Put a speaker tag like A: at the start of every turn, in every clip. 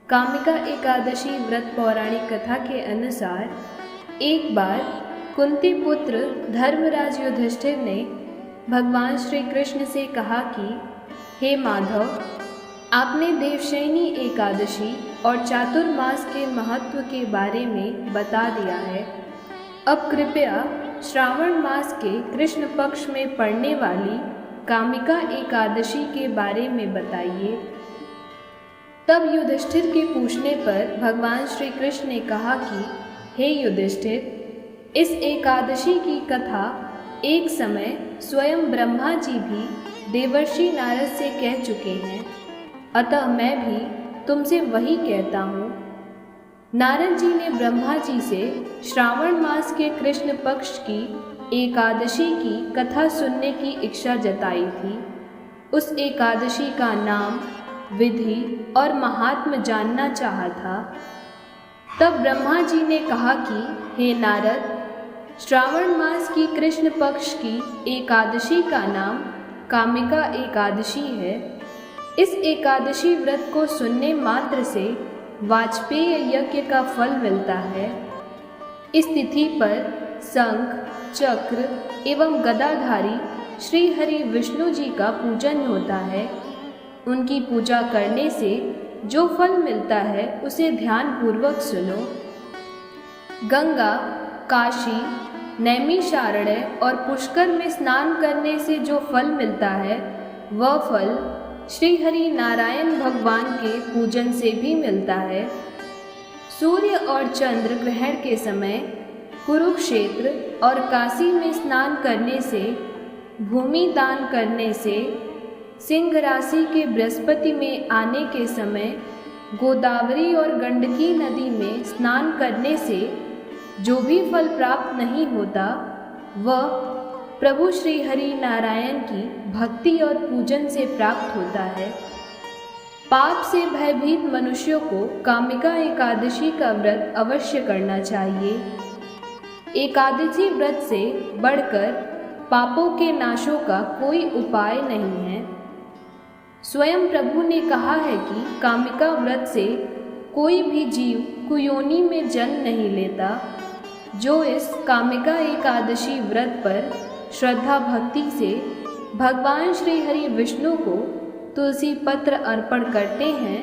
A: कामिका एकादशी व्रत पौराणिक कथा के अनुसार एक बार कुंती पुत्र धर्मराज युधिष्ठिर ने भगवान श्री कृष्ण से कहा कि हे माधव, आपने देवशयनी एकादशी और चातुर्मास के महत्व के बारे में बता दिया है। अब कृपया श्रावण मास के कृष्ण पक्ष में पड़ने वाली कामिका एकादशी के बारे में बताइए। तब युधिष्ठिर के पूछने पर भगवान श्री कृष्ण ने कहा कि हे युधिष्ठिर, इस एकादशी की कथा एक समय स्वयं ब्रह्मा जी भी देवर्षि नारद से कह चुके हैं, अतः मैं भी तुमसे वही कहता हूँ। नारद जी ने ब्रह्मा जी से श्रावण मास के कृष्ण पक्ष की एकादशी की कथा सुनने की इच्छा जताई थी। उस एकादशी का नाम, विधि और महात्म्य जानना चाहा था। तब ब्रह्मा जी ने कहा कि हे नारद, श्रावण मास की कृष्ण पक्ष की एकादशी का नाम कामिका एकादशी है। इस एकादशी व्रत को सुनने मात्र से वाजपेय यज्ञ का फल मिलता है। इस तिथि पर शंख, चक्र एवं गदाधारी श्री हरि विष्णु जी का पूजन होता है। उनकी पूजा करने से जो फल मिलता है उसे ध्यान पूर्वक सुनो। गंगा, काशी, नैमिषारण्य और पुष्कर में स्नान करने से जो फल मिलता है वह फल श्री हरि नारायण भगवान के पूजन से भी मिलता है। सूर्य और चंद्र ग्रहण के समय कुरुक्षेत्र और काशी में स्नान करने से, भूमि दान करने से, सिंह राशि के बृहस्पति में आने के समय गोदावरी और गंडकी नदी में स्नान करने से जो भी फल प्राप्त नहीं होता वह प्रभु श्री हरि नारायण की भक्ति और पूजन से प्राप्त होता है। पाप से भयभीत मनुष्यों को कामिका एकादशी का व्रत अवश्य करना चाहिए। एकादशी व्रत से बढ़कर पापों के नाशों का कोई उपाय नहीं है। स्वयं प्रभु ने कहा है कि कामिका व्रत से कोई भी जीव कुयोनि में जन्म नहीं लेता। जो इस कामिका एकादशी व्रत पर श्रद्धा भक्ति से भगवान श्री हरि विष्णु को तुलसी पत्र अर्पण करते हैं,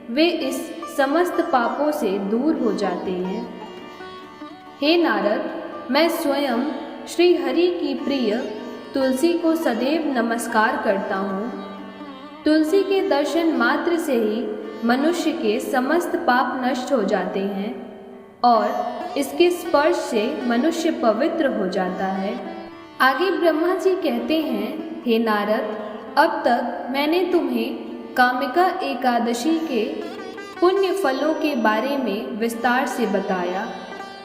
A: वे इस समस्त पापों से दूर हो जाते हैं। हे नारद, मैं स्वयं श्री हरि की प्रिय तुलसी को सदैव नमस्कार करता हूँ। तुलसी के दर्शन मात्र से ही मनुष्य के समस्त पाप नष्ट हो जाते हैं और इसके स्पर्श से मनुष्य पवित्र हो जाता है। आगे ब्रह्मा जी कहते हैं, हे नारद, अब तक मैंने तुम्हें कामिका एकादशी के पुण्य फलों के बारे में विस्तार से बताया।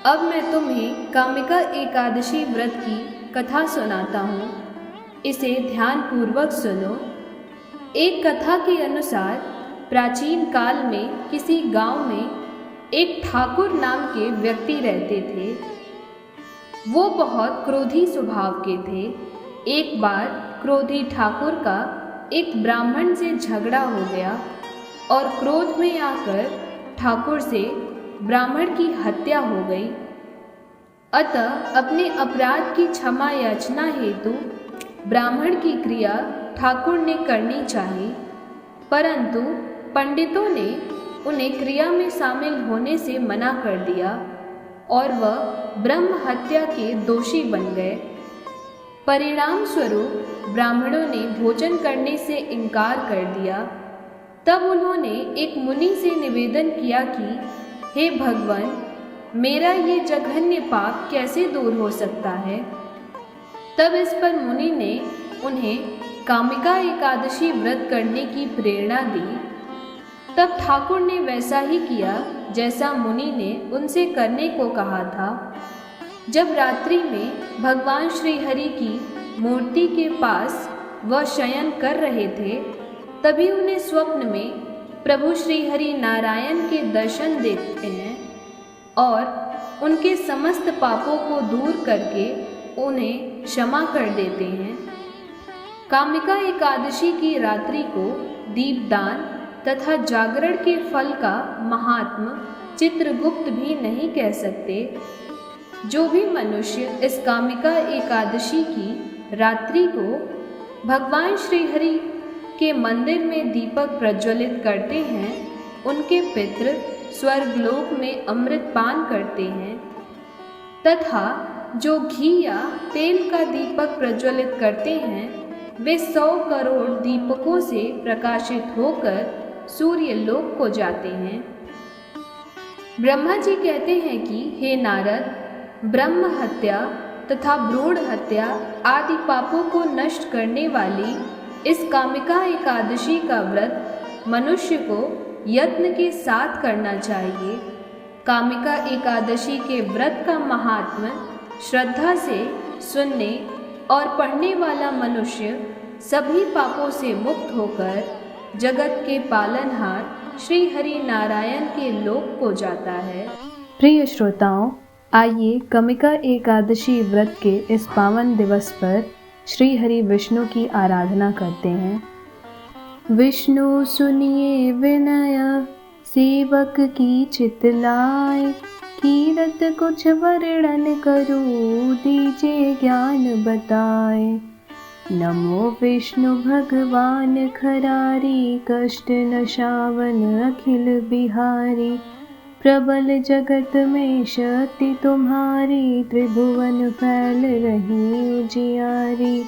A: अब मैं तुम्हें कामिका एकादशी व्रत की कथा सुनाता हूँ। इसे ध्यान पूर्वक सुनो। एक कथा के अनुसार प्राचीन काल में किसी गांव में एक ठाकुर नाम के व्यक्ति रहते थे। वो बहुत क्रोधी स्वभाव के थे। एक बार क्रोधी ठाकुर का एक ब्राह्मण से झगड़ा हो गया और क्रोध में आकर ठाकुर से ब्राह्मण की हत्या हो गई। अतः अपने अपराध की क्षमा याचना हेतु ब्राह्मण की क्रिया ठाकुर ने करनी चाहिए, परंतु पंडितों ने उन्हें क्रिया में शामिल होने से मना कर दिया और वह ब्रह्म हत्या के दोषी बन गए। परिणाम स्वरूप ब्राह्मणों ने भोजन करने से इनकार कर दिया। तब उन्होंने एक मुनि से निवेदन किया कि हे भगवान, मेरा ये जघन्य पाप कैसे दूर हो सकता है। तब इस पर मुनि ने उन्हें कामिका एकादशी व्रत करने की प्रेरणा दी। तब ठाकुर ने वैसा ही किया जैसा मुनि ने उनसे करने को कहा था। जब रात्रि में भगवान श्री हरि की मूर्ति के पास वह शयन कर रहे थे, तभी उन्हें स्वप्न में प्रभु श्री हरि नारायण के दर्शन देते हैं और उनके समस्त पापों को दूर करके उन्हें क्षमा कर देते हैं। कामिका एकादशी की रात्रि को दीपदान तथा जागरण के फल का महात्म चित्रगुप्त भी नहीं कह सकते। जो भी मनुष्य इस कामिका एकादशी की रात्रि को भगवान श्री हरि के मंदिर में दीपक प्रज्वलित करते हैं, उनके पितृ स्वर्गलोक में अमृत पान करते हैं, तथा जो घी या तेल का दीपक प्रज्वलित करते हैं, वे 100 करोड़ दीपकों से प्रकाशित होकर सूर्य लोक को जाते हैं। ब्रह्मा जी कहते हैं कि हे नारद, ब्रह्म हत्या तथा भ्रूण हत्या आदि पापों को नष्ट करने वाली इस कामिका एकादशी का व्रत मनुष्य को यत्न के साथ करना चाहिए। कामिका एकादशी के व्रत का महात्म्य श्रद्धा से सुनने और पढ़ने वाला मनुष्य सभी पापों से मुक्त होकर जगत के पालनहार श्री हरि नारायण के लोक को जाता है। प्रिय श्रोताओं, आइए कामिका एकादशी व्रत के इस पावन दिवस पर श्री हरि विष्णु की आराधना करते हैं। विष्णु सुनिए विनय सेवक की चितलाए, कीरत कुछ वर्णन करूं दीजिए ज्ञान बताए। नमो विष्णु भगवान खरारी, कष्ट नशावन अखिल बिहारी। प्रबल जगत में शक्ति तुम्हारी, त्रिभुवन फैल रही उजियारी।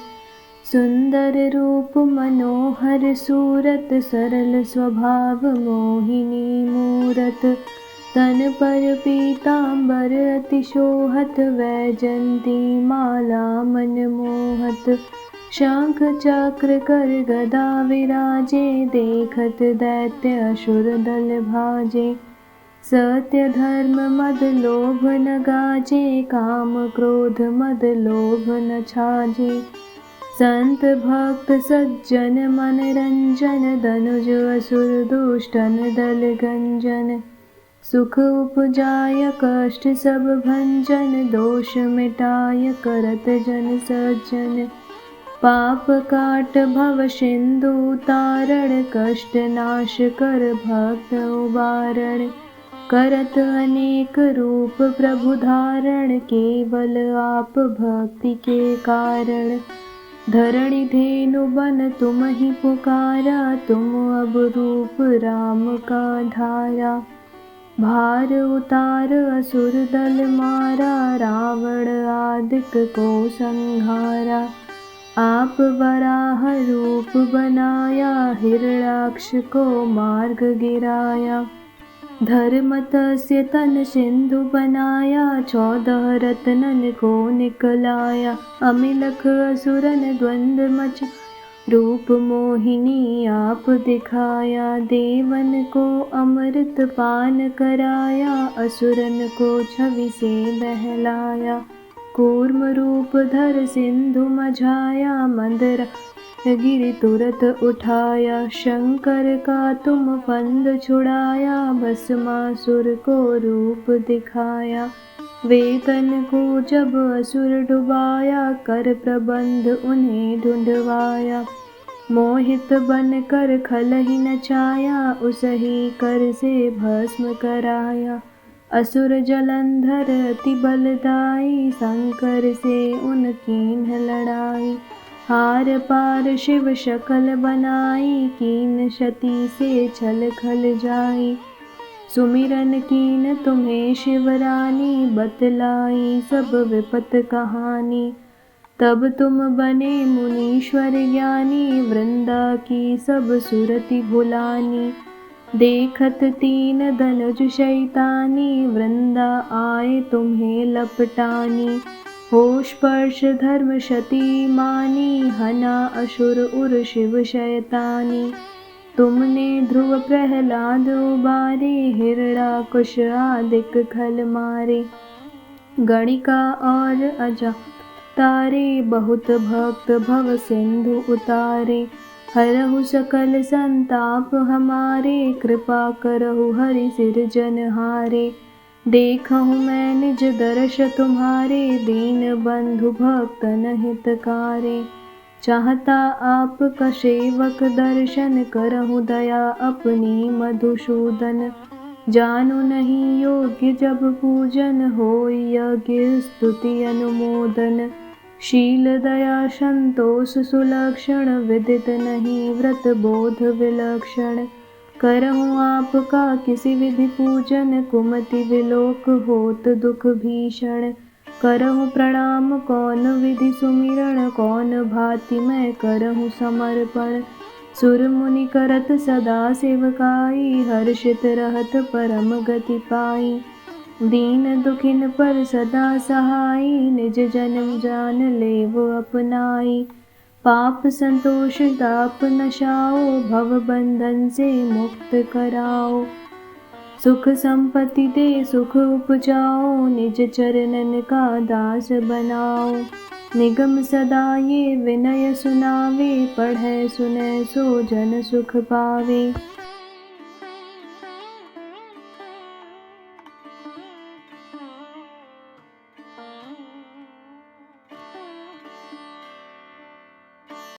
A: सुंदर रूप मनोहर सूरत, सरल स्वभाव मोहिनी मूरत। तन पर पीतांबर अतिशोहत, वैजंती माला मन मोहत। शंख चक्र कर गदा विराजे, देखत दैत्य असुर दल भाजे। सत्य धर्म मद लोभ न गाजे, काम क्रोध मद लोभ न छाजे। संत भक्त सज्जन मन रंजन, दनुज असुर दुष्टन दल गंजन। सुख उपजाय कष्ट सब भंजन, दोष मिटाय करत जन सज्जन। पाप काट भव सिंधु तारण, कष्ट नाश कर भक्त उबारण। करत अनेक रूप प्रभु धारण, केवल आप भक्ति के कारण। धरणि धेनु बन तुम ही पुकारा, तुम अब रूप राम का धारा। भार उतार असुर दल मारा, रावण आदिक को संहारा। आप वराह रूप बनाया, हिरण्याक्ष को मार्ग गिराया। धर्मतस्य तन सिंधु बनाया, 14 रत्नन को निकलाया। अमिलख असुरन द्वंद मच, रूप मोहिनी आप दिखाया। देवन को अमृत पान कराया, असुरन को छवि से बहलाया। कूर्म रूप धर सिंधु मझाया, मंदरा गिरि तुरत उठाया। शंकर का तुम फंद छुड़ाया, भस्मासुर को रूप दिखाया। वेतन को जब असुर डुबाया, कर प्रबंध उन्हें ढूंढवाया। मोहित बन कर खल ही नचाया, उसही कर से भस्म कराया। असुर जलंधर अति बलदाई, शंकर से उनकीन लड़ाई। हार पार शिव शकल बनाई, कीन शती से छल खल जाई। सुमिरन कीन तुम्हें शिवरानी, बतलाई सब विपत कहानी। तब तुम बने मुनीश्वर ज्ञानी, वृंदा की सब सुरति भुलानी। देखत 3 धनुज शैतानी, वृंदा आए तुम्हें लपटानी। हो स्पर्श धर्म शती मानी, हना असुर उर शिव शैतानी। तुमने ध्रुव प्रहलाद उबारे, हिरण्याकुश आदिक खल मारे। गणिका और अजा तारे, बहुत भक्त भव सिंधु उतारे। हरहु सकल संताप हमारे, कृपा करहु हरि सिरजनहारे। देखहु मैं निज दर्श तुम्हारे, दीन बंधु भक्तन हितकारे। चाहता आपका सेवक दर्शन करहु दया अपनी मधुसूदन। जानु नहीं योग्य जब पूजन होय यज्ञ स्तुति अनुमोदन। शील दया संतोष सुलक्षण विदित नहीं व्रत बोध विलक्षण। करहु आपका किसी विधि पूजन कुमति विलोक होत दुख भीषण। करहु प्रणाम कौन विधि सुमिरन कौन भांति मैं करहु समर्पण। सुर मुनि करत सदा सेवकाई हर्षित रहत परम गति पाई। दीन दुखिन पर सदा सहाई निज जन्म जान लेव अपनाई। पाप संतोष ताप नशाओ भव बंधन से मुक्त कराओ। सुख संपत्ति दे सुख उपजाओ निज चरणन का दास बनाओ। निगम सदा ये विनय सुनावे पढ़े सुने सो जन सुख पावे।